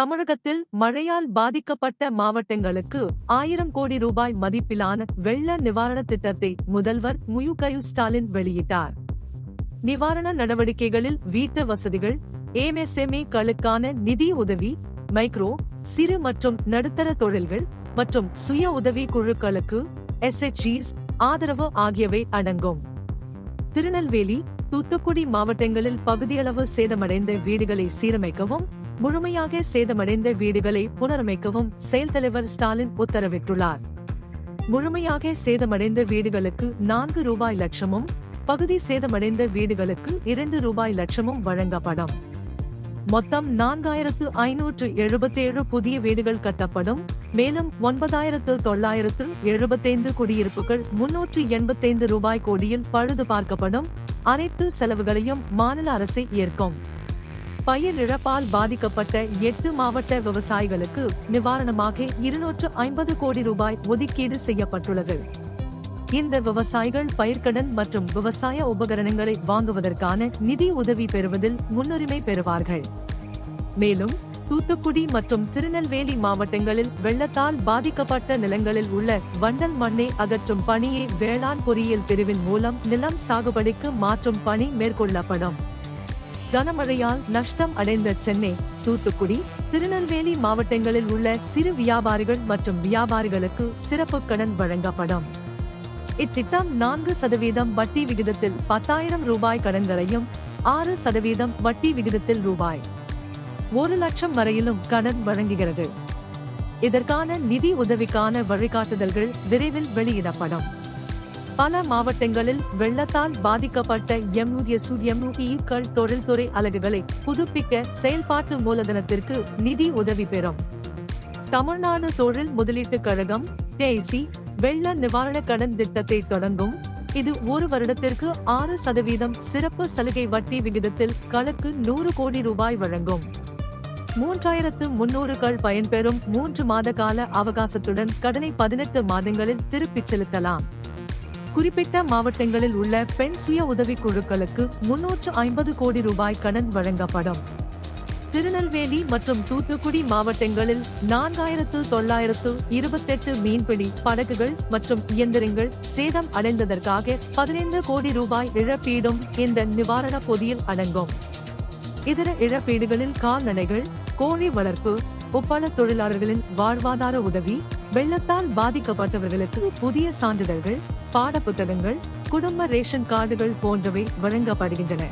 தமிழகத்தில் மழையால் பாதிக்கப்பட்ட மாவட்டங்களுக்கு 1000 கோடி ரூபாய் மதிப்பிலான வெள்ள நிவாரண திட்டத்தை முதல்வர் ஸ்டாலின் வெளியிட்டார். நிவாரண நடவடிக்கைகளில் வீட்டு வசதிகள், MSME-களுக்கான நிதி உதவி, மைக்ரோ, சிறு மற்றும் நடுத்தர தொழில்கள் மற்றும் சுய உதவி குழுக்களுக்கு SHGs ஆதரவு ஆகியவை அடங்கும். திருநெல்வேலி, தூத்துக்குடி மாவட்டங்களில் பகுதியளவு சேதமடைந்த வீடுகளை சீரமைக்கவும், முழுமையாக சேதமடைந்த வீடுகளை புனரமைக்கவும் செயல் தலைவர் ஸ்டாலின் உத்தரவிட்டுள்ளார். முழுமையாக சேதமடைந்த வீடுகளுக்கு 4 ரூபாய் லட்சமும், பகுதி சேதமடைந்த வீடுகளுக்கு 2 ரூபாய் லட்சமும் வழங்கப்படும். மொத்தம் 4577 புதிய வீடுகள் கட்டப்படும். மேலும் 9975 குடியிருப்புகள் 385 ரூபாய் கோடியில் பழுது பார்க்கப்படும். அனைத்து செலவுகளையும் மாநில அரசே ஏற்கும். பயிர் இழப்பால் பாதிக்கப்பட்ட 8 மாவட்ட விவசாயிகளுக்கு நிவாரணமாக 250 கோடி ரூபாய் ஒதுக்கீடு செய்யப்பட்டுள்ளது. இந்த விவசாயிகள் பயிர்க்கடன் மற்றும் விவசாய உபகரணங்களை வாங்குவதற்கான நிதி உதவி பெறுவதில் முன்னுரிமை பெறுவார்கள். மேலும் தூத்துக்குடி மற்றும் திருநெல்வேலி மாவட்டங்களில் வெள்ளத்தால் பாதிக்கப்பட்ட நிலங்களில் உள்ள வண்டல் மண்ணை அகற்றும் பணியை வேளாண் பொறியியல் பிரிவின் மூலம் நிலம் சாகுபடிக்கு மாற்றும் பணி மேற்கொள்ளப்படும். கனமழையால் நஷ்டம் அடைந்த சென்னை, தூத்துக்குடி, திருநெல்வேலி மாவட்டங்களில் உள்ள சிறு வியாபாரிகள் மற்றும் வியாபாரிகளுக்கு சிறப்பு கடன் வழங்கப்படும். இத்திட்டம் 4% வட்டி விகிதத்தில் 10,000 ரூபாய் கடன்களையும், 6% வட்டி விகிதத்தில் ரூபாய் 1 லட்சம் வரையிலும் கடன் வழங்குகிறது. இதற்கான நிதி உதவிக்கான வழிகாட்டுதல்கள் விரைவில் வெளியிடப்படும். பல மாவட்டங்களில் வெள்ளத்தால் பாதிக்கப்பட்ட MSME-கள் தொழில்துறை அலகுகளை புதுப்பிக்க செயல்பாட்டு மூலதனத்திற்கு நிதி உதவி பெறும். தமிழ்நாடு தொழில் முதலீட்டுக் கழகம் TIC வெள்ள நிவாரண கடன் திட்டத்தை தொடங்கும். இது 1 வருடத்திற்கு 6% சிறப்பு சலுகை வட்டி விகிதத்தில் களுக்கு 100 கோடி ரூபாய் வழங்கும். 3300 பயன்பெறும். 3 மாத கால அவகாசத்துடன் கடனை 18 மாதங்களில் திருப்பிச் செலுத்தலாம். குறிப்பிட்ட மாவட்டங்களில் உள்ள பெண் சுய உதவி குழுக்களுக்கு 350 கோடி ரூபாய் கடன் வழங்கப்படும். திருநெல்வேலி மற்றும் தூத்துக்குடி மாவட்டங்களில் 4928 மீன்பிடி படகுகள் மற்றும் இயந்திரங்கள் சேதம் அடைந்ததற்காக 15 கோடி ரூபாய் இழப்பீடும் இந்த நிவாரண பொதியில் அடங்கும். இதர இழப்பீடுகளில் கால்நடைகள், கோழி வளர்ப்பு, ஒப்பள தொழிலாளர்களின் வாழ்வாதார உதவி, வெள்ளத்தால் பாதிக்கப்பட்டவர்களுக்கு புதிய சான்றிதழ்கள், பாடப்புத்தகங்கள், குடும்ப ரேஷன் கார்டுகள் போன்றவை வழங்கப்படுகின்றன.